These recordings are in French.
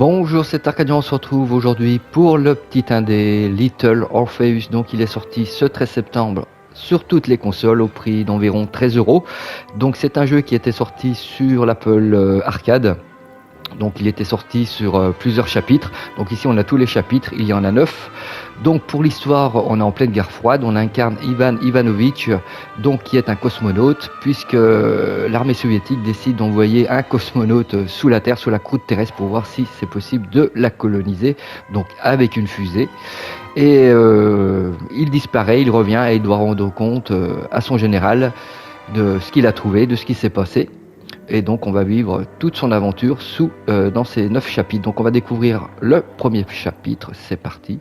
Bonjour, c'est Arcadian, on se retrouve aujourd'hui pour le petit indé Little Orpheus. Donc il est sorti ce 13 septembre sur toutes les consoles au prix d'environ 13 euros. Donc c'est un jeu qui était sorti sur l'Apple Arcade. Donc il était sorti sur plusieurs chapitres. Donc ici on a tous les chapitres, il y en a 9. Donc pour l'histoire, on est en pleine guerre froide, on incarne Ivan Ivanovitch, donc qui est un cosmonaute, puisque l'armée soviétique décide d'envoyer un cosmonaute sous la Terre, sous la croûte terrestre, pour voir si c'est possible de la coloniser, donc avec une fusée. Et il disparaît, il revient et il doit rendre compte à son général de ce qu'il a trouvé, de ce qui s'est passé. Et donc on va vivre toute son aventure dans ces 9 chapitres. Donc on va découvrir le premier chapitre, c'est parti.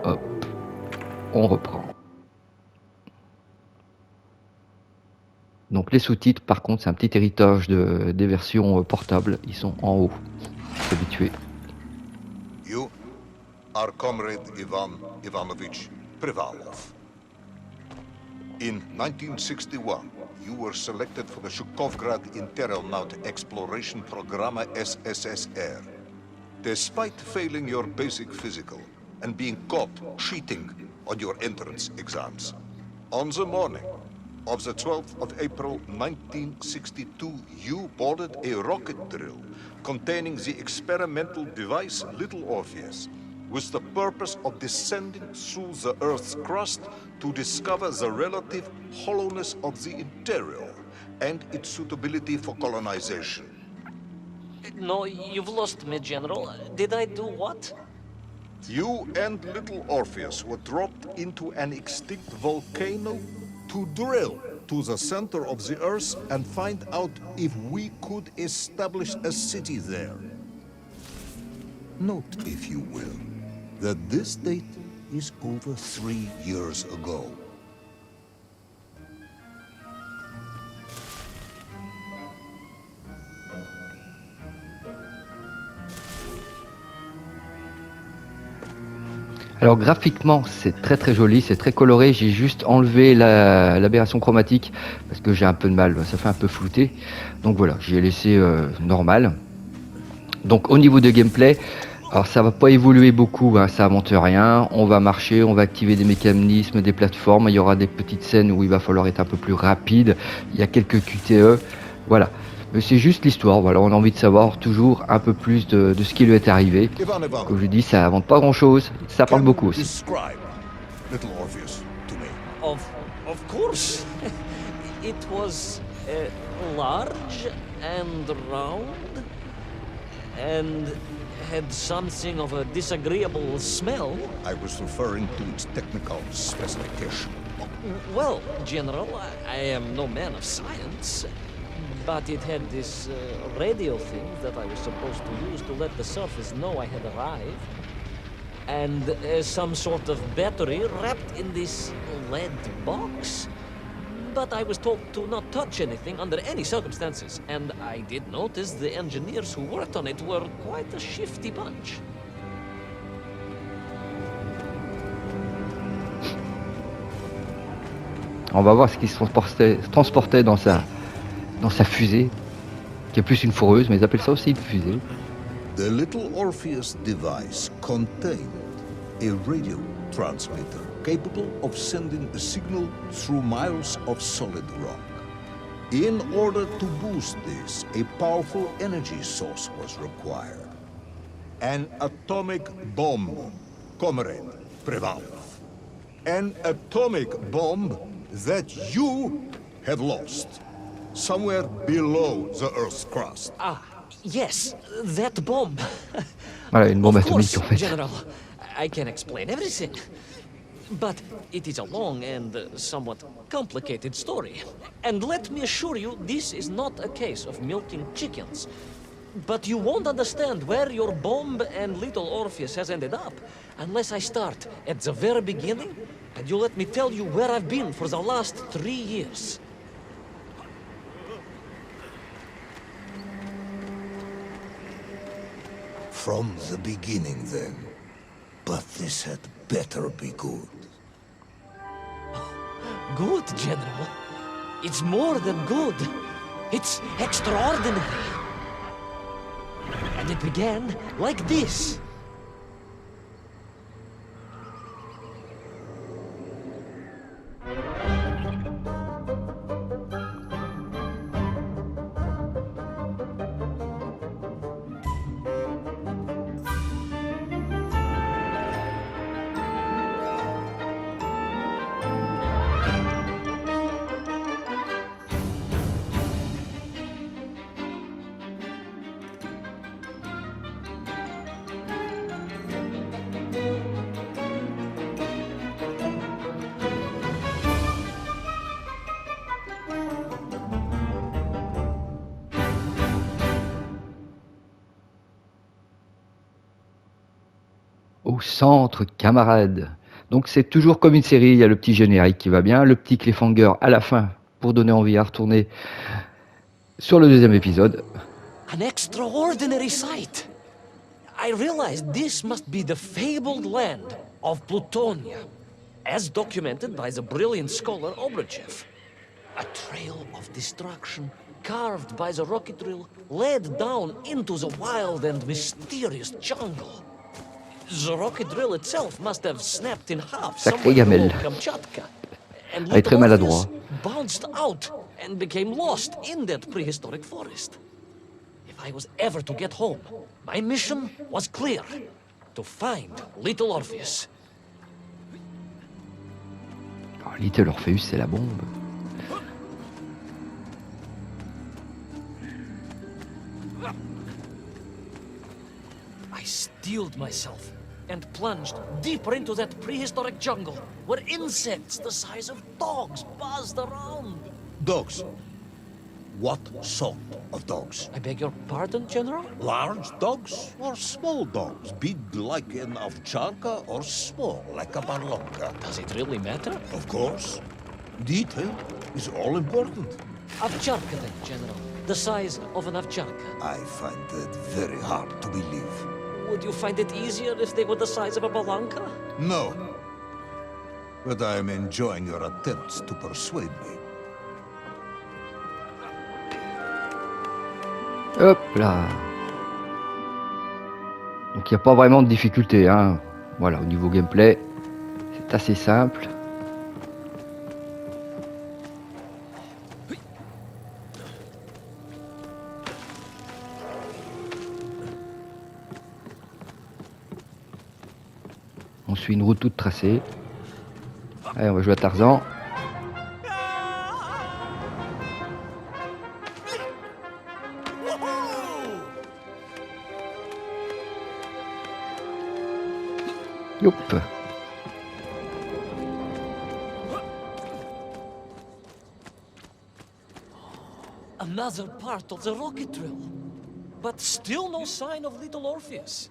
Hop, on reprend. Donc les sous-titres, par contre, c'est un petit héritage des versions portables. Ils sont en haut. Habitué. You are comrade Ivan Ivanovich Privalov. In 1961, you were selected for the Shukovgrad Interonaut Exploration Programme SSSR. Despite failing your basic physical and being caught cheating on your entrance exams, on the morning of the 12th of April 1962, you boarded a rocket drill containing the experimental device Little Orpheus, with the purpose of descending through the Earth's crust to discover the relative hollowness of the interior and its suitability for colonization. No, you've lost me, General. Did I do what? You and Little Orpheus were dropped into an extinct volcano to drill to the center of the Earth and find out if we could establish a city there. Note, if you will, that this date is over 3 years ago. Alors graphiquement c'est très très joli, c'est très coloré, j'ai juste enlevé l'aberration chromatique parce que j'ai un peu de mal, ça fait un peu flouté. Donc voilà, j'ai laissé normal. Donc au niveau de gameplay, alors ça va pas évoluer beaucoup, hein, ça invente rien, on va marcher, on va activer des mécanismes, des plateformes, il y aura des petites scènes où il va falloir être un peu plus rapide, il y a quelques QTE, voilà. Mais c'est juste l'histoire, voilà, on a envie de savoir toujours un peu plus de ce qui lui est arrivé. Comme je dis, ça invente pas grand chose, ça parle beaucoup aussi. Describe Little Orpheus to me. Of course. It was large and round and had something of a disagreeable smell. I was referring to its technical specification. Well, General, I am no man of science, but it had this radio thing that I was supposed to use to let the surface know I had arrived, and some sort of battery wrapped in this lead box. But I was told to not touch anything under any circumstances, and I did notice the engineers who worked on it were quite a shifty bunch. On va voir ce qui se transportait dans sa fusée, qui est plus une foreuse, mais ils appellent ça aussi une fusée. The Little Orpheus device contained a radio transmitter capable of sending a signal through miles of solid rock. In order to boost this, a powerful energy source was required. An atomic bomb, Comrade Privalov. An atomic bomb that you have lost somewhere below the Earth's crust. Ah, yes, that bomb. Voilà, une bombe Of atomique course, en fait. General, I can explain everything. But it is a long and somewhat complicated story. And let me assure you, this is not a case of milking chickens. But you won't understand where your bomb and Little Orpheus has ended up unless I start at the very beginning and you let me tell you where I've been for the last 3 years. From the beginning, then. But this had better be good. Good, General. It's more than good. It's extraordinary. And it began like this. Au centre, camarades. Donc c'est toujours comme une série, il y a le petit générique qui va bien, le petit cliffhanger à la fin pour donner envie à retourner sur le deuxième épisode. An extraordinary sight. I realized this must be the fabled land of Plutonia, as documented by the brilliant scholar Obruchev. A trail of destruction carved by the rocket drill led down into the wild and mysterious jungle. The rocket drill itself must have snapped in half Sacré somewhere gamelle. below Kamchatka. And Ah, il est très Little maladroit. Orpheus bounced out and became lost in that prehistoric forest. If I was ever to get home, my mission was clear. To find Little Orpheus. Oh, Little Orpheus, c'est la bombe. I steeled myself and plunged deeper into that prehistoric jungle where insects the size of dogs buzzed around. Dogs. What sort of dogs? I beg your pardon, General? Large dogs or small dogs? Big like an ovcharka or small like a barlonka? Does it really matter? Of course. Detail is all important. Ovcharka then, General. The size of an ovcharka. I find that very hard to believe. Would you find it easier if they were the size of a balanka? No. But I am enjoying your attempts to persuade me. Hop là. Donc il n'y a pas vraiment de difficulté, hein. Voilà, au niveau gameplay, c'est assez simple. On suit une route toute tracée. Allez, on va jouer à Tarzan. Youp. Another part of the rocket drill. But still no sign of little Orpheus.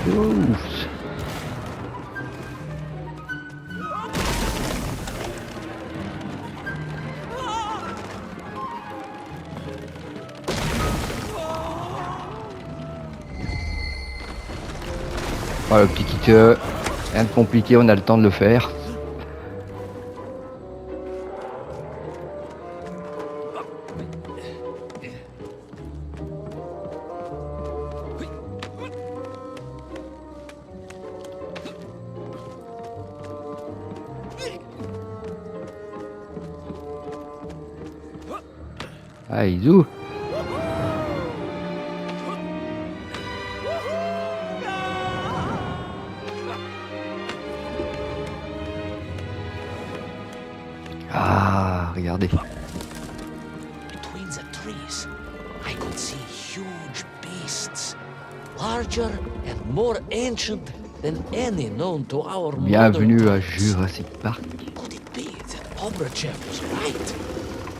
Ouf. Voilà, le petit kick, rien de compliqué, on a le temps de le faire. Allez, zou. Ah, regardez. Between the trees, I could see huge beasts, larger and more ancient than any known to our modern Bienvenue à times. Jurassic Park. Could it be that Obruchev was right?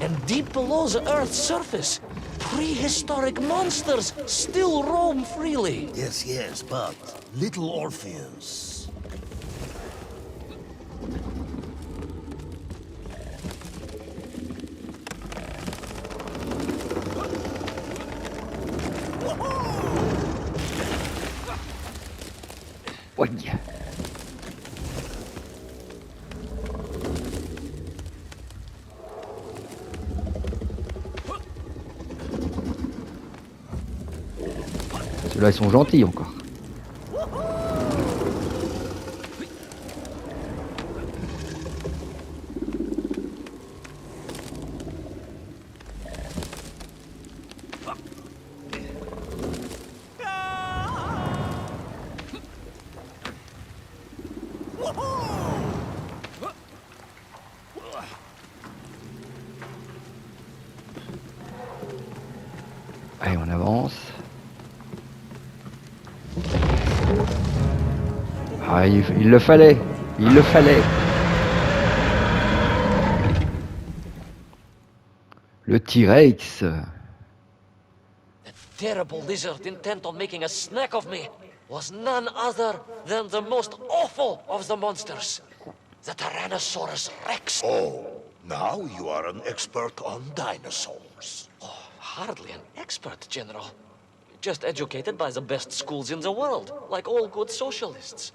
And deep below the Earth's surface, prehistoric monsters still roam freely. Yes, but little Orpheus. Ouais. Ceux-là, ils sont gentils encore. Allez, on avance. Ah, il le fallait. Il le fallait. Le T-Rex. The terrible lizard intent on making a snack of me was none other than the most awful of the monsters, the Tyrannosaurus Rex. Oh, now you are an expert on dinosaurs. Oh, hardly an expert, General. Just educated by the best schools in the world, like all good socialists.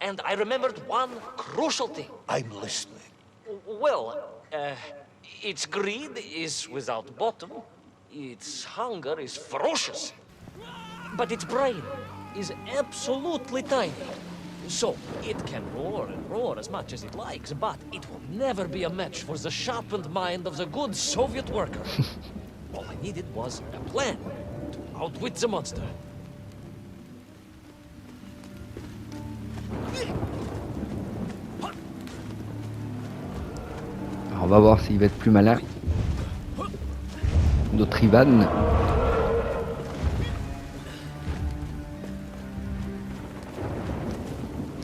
And I remembered one crucial thing. I'm listening. Well, its greed is without bottom, its hunger is ferocious, but its brain is absolutely tiny. So, it can roar and roar as much as it likes, but it will never be a match for the sharpened mind of the good Soviet worker. All I needed was a plan to outwit the monster. Alors, on va voir s'il va être plus malin. Notre Ivan.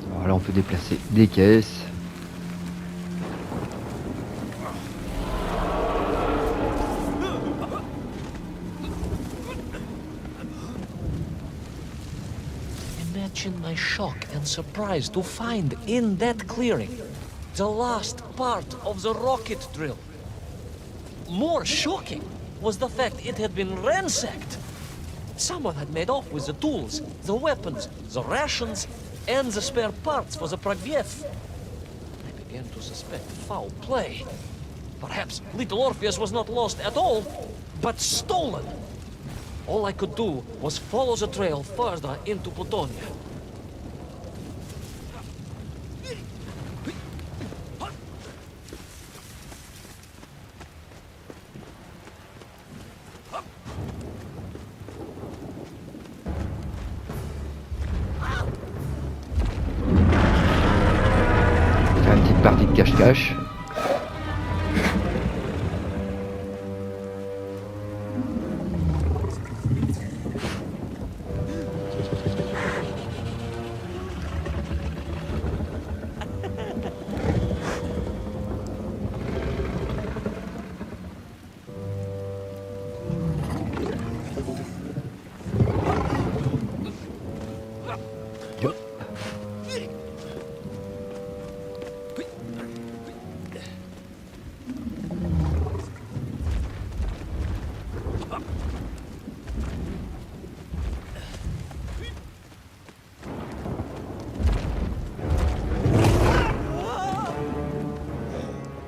Alors là, on peut déplacer des caisses. Imagine my shock and surprise to find in that clearing the last part of the rocket drill. More shocking was the fact it had been ransacked. Someone had made off with the tools, the weapons, the rations, and the spare parts for the Pragviev. I began to suspect foul play. Perhaps little Orpheus was not lost at all, but stolen. All I could do was follow the trail further into Plutonia. Faire une petite partie de cache-cache.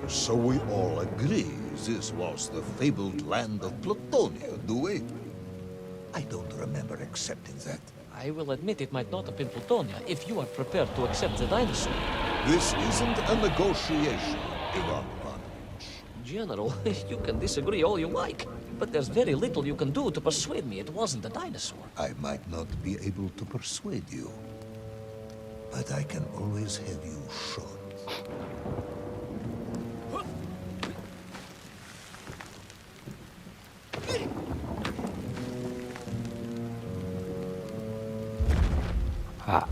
So we all agree this was the fabled land of Plutonia, do we? I don't remember accepting that. I will admit it might not have been Plutonia if you are prepared to accept the dinosaur. This isn't a negotiation, Ivan Ivanovich. General, you can disagree all you like, but there's very little you can do to persuade me it wasn't a dinosaur. I might not be able to persuade you, but I can always have you shot. Ah.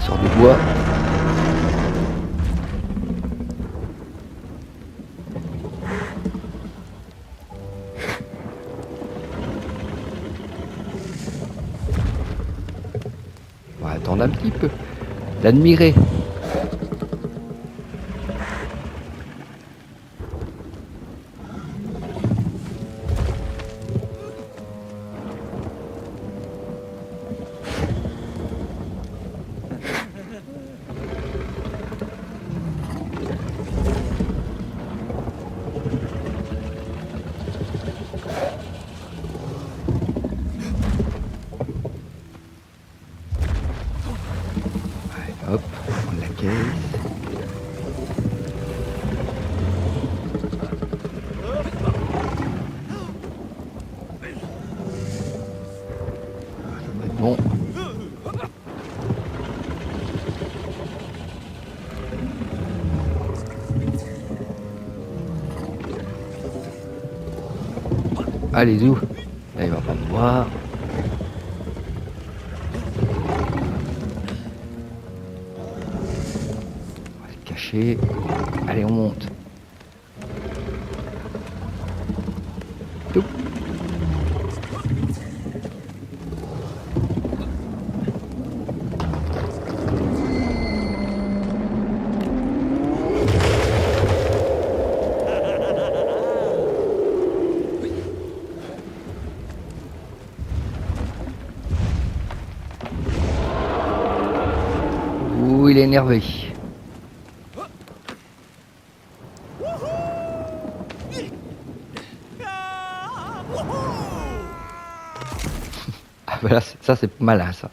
Sort du bois. On va attendre un petit peu. L'admirer. Hop, on va prendre la caisse. Bon. Allez, zou. Là, il va pas me voir. On va se cacher. Allez, on monte. Toup. Ouh, il est énervé. Ah bah là, ça c'est malin ça.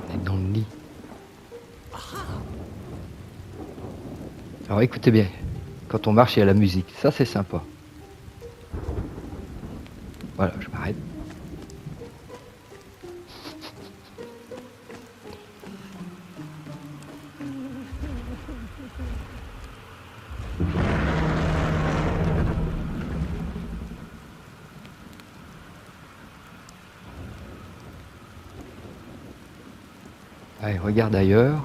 On est dans le lit. Alors écoutez bien, quand on marche il y a la musique, ça c'est sympa. Voilà, je m'arrête. Allez, regarde ailleurs.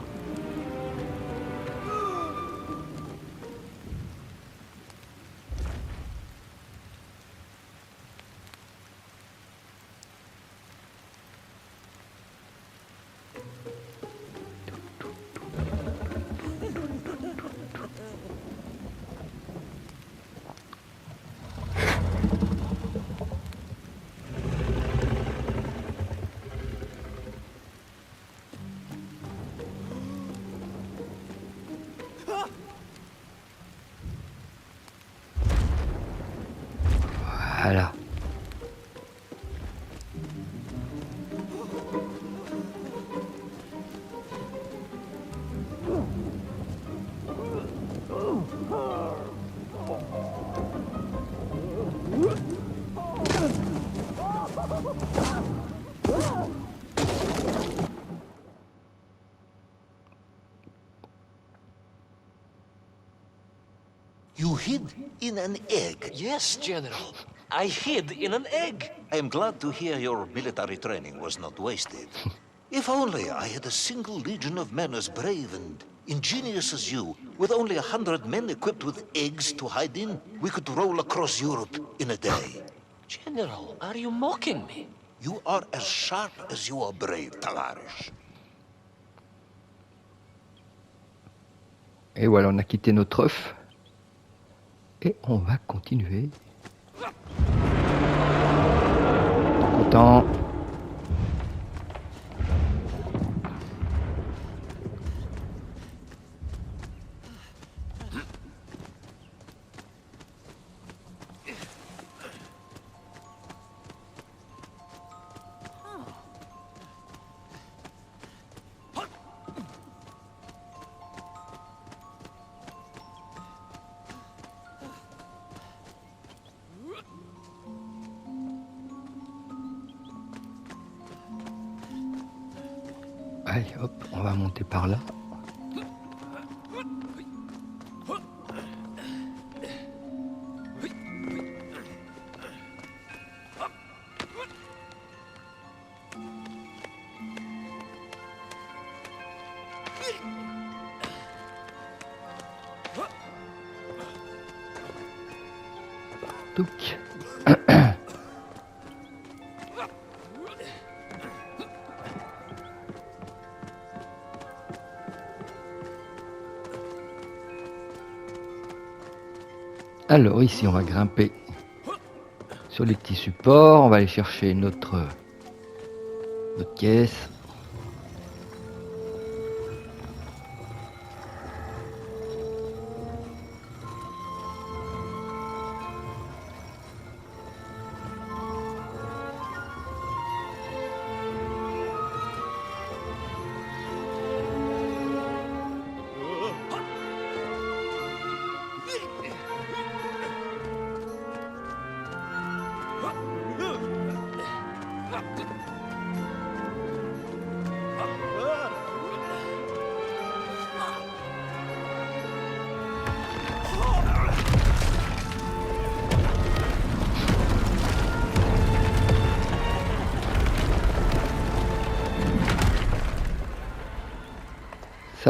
Voilà. You hid in an egg. Yes, General. I hid in an egg. I am glad to hear your military training was not wasted. If only I had a single legion of men as brave and ingenious as you, with only 100 men equipped with eggs to hide in, we could roll across Europe in a day. General, are you mocking me? You are as sharp as you are brave, Tavares. Et voilà, on a quitté notre œuf. Et on va continuer. Content. Allez, hop, on va monter par là. Touc. Alors ici on va grimper sur les petits supports, on va aller chercher notre caisse.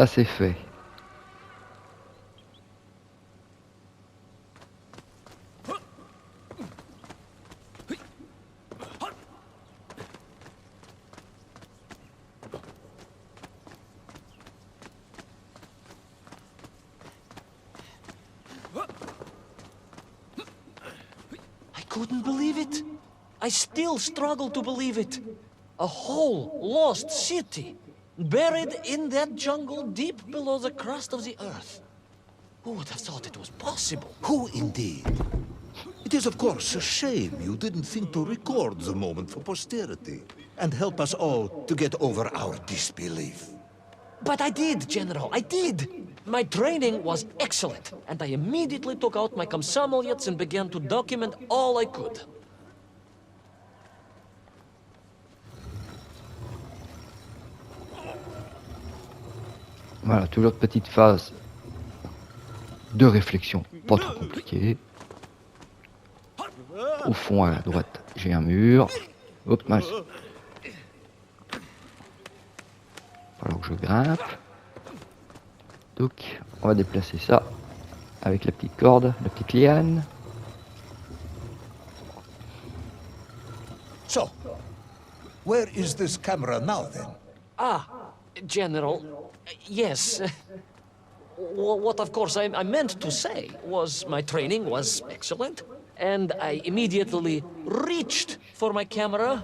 ça c'est fait. I couldn't believe it. I still struggle to believe it. A whole lost city, buried in that jungle deep below the crust of the earth. Who would have thought it was possible? Who indeed? It is, of course, a shame you didn't think to record the moment for posterity and help us all to get over our disbelief. But I did, General, I did. My training was excellent, and I immediately took out my komsomolets and began to document all I could. Voilà, toujours petite phase de réflexion, pas trop compliquée. Au fond, à droite, j'ai un mur. Hop, mince. Alors que je grimpe. Donc, on va déplacer ça avec la petite corde, la petite liane. So, where is this camera now, then? Ah, General, yes. What, of course, I meant to say was my training was excellent, and I immediately reached for my camera,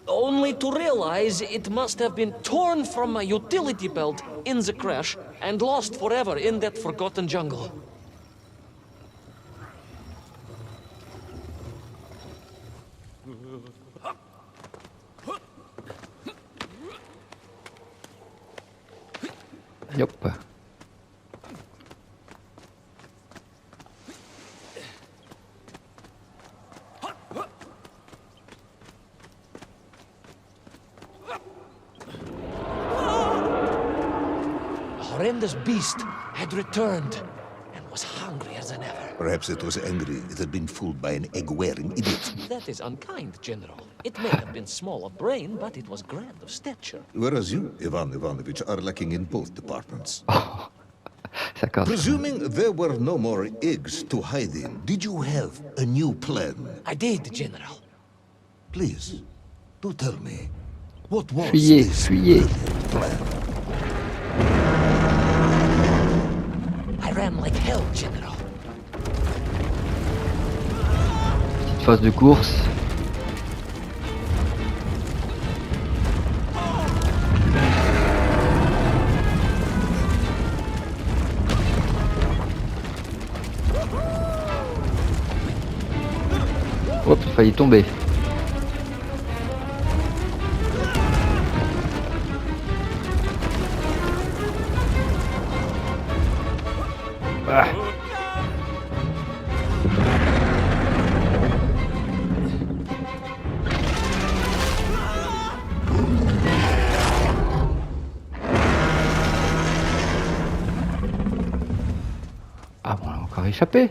only to realize it must have been torn from my utility belt in the crash and lost forever in that forgotten jungle. Hop. A horrendous beast had returned and was hungrier than ever. Perhaps it was angry it had been fooled by an egg-wearing idiot. That is unkind, General. It may have been small of brain, but it was grand of stature. Whereas you, Ivan Ivanovich, are lacking in both departments. Ça casse. Presuming there were no more eggs to hide in, did you have a new plan? I did, General. Please, do tell me, what was Fuyez, this fuyez. plan? I ran like hell, General. Petite phase de course. Hop, il failli tomber. Ah. Ah bon, on a encore échappé.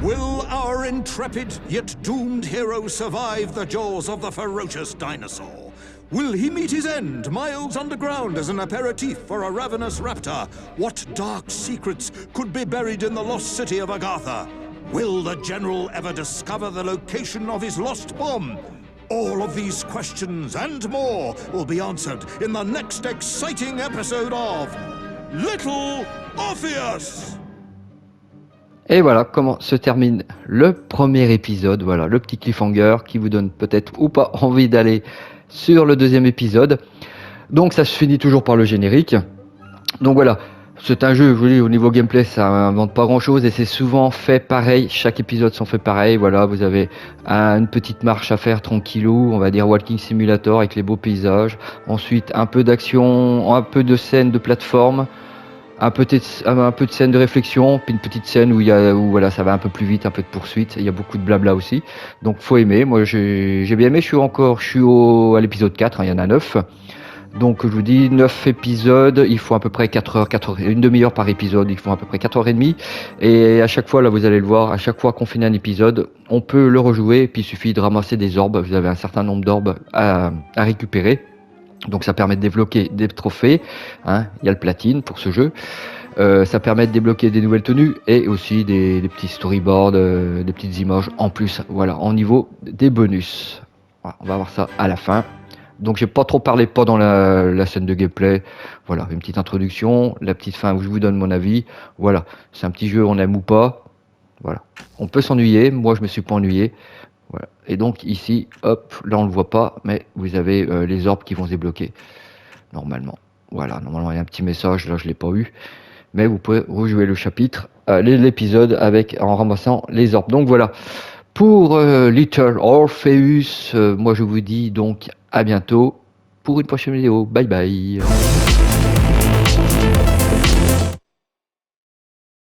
Will our intrepid yet doomed hero survive the jaws of the ferocious dinosaur? Will he meet his end, miles underground as an aperitif for a ravenous raptor? What dark secrets could be buried in the lost city of Agatha? Will the general ever discover the location of his lost bomb? All of these questions and more will be answered in the next exciting episode of Little Orpheus! Et voilà comment se termine le premier épisode. Voilà, le petit cliffhanger qui vous donne peut-être ou pas envie d'aller sur le deuxième épisode. Donc ça se finit toujours par le générique. Donc voilà, c'est un jeu, je vous dis, au niveau gameplay, ça invente pas grand-chose et c'est souvent fait pareil. Chaque épisode sont fait pareil. Voilà, vous avez une petite marche à faire tranquillou, on va dire walking simulator avec les beaux paysages. Ensuite, un peu d'action, un peu de scène de plateforme. Un peu de scène de réflexion, puis une petite scène où voilà, ça va un peu plus vite, un peu de poursuite, il y a beaucoup de blabla aussi. Donc faut aimer. Moi j'ai bien aimé, je suis à l'épisode 4, hein, il y en a 9. Donc je vous dis 9 épisodes, il faut à peu près 4 heures, une demi-heure par épisode, il faut à peu près 4h30. Et à chaque fois, là vous allez le voir, à chaque fois qu'on finit un épisode, on peut le rejouer, et puis il suffit de ramasser des orbes, vous avez un certain nombre d'orbes à récupérer. Donc ça permet de débloquer des trophées, hein. Il y a le platine pour ce jeu. Ça permet de débloquer des nouvelles tenues et aussi des petits storyboards, des petites images en plus, voilà, en niveau des bonus. Voilà, on va voir ça à la fin. Donc j'ai pas trop parlé pendant la scène de gameplay. Voilà, une petite introduction, la petite fin où je vous donne mon avis. Voilà, c'est un petit jeu, on aime ou pas. Voilà, on peut s'ennuyer. Moi, je me suis pas ennuyé. Voilà. Et donc ici, hop, là on le voit pas, mais vous avez les orbes qui vont se débloquer normalement. Voilà, normalement il y a un petit message, là je l'ai pas eu, mais vous pouvez rejouer le chapitre, l'épisode en ramassant les orbes. Donc voilà. Pour Little Orpheus, moi je vous dis donc à bientôt pour une prochaine vidéo. Bye bye.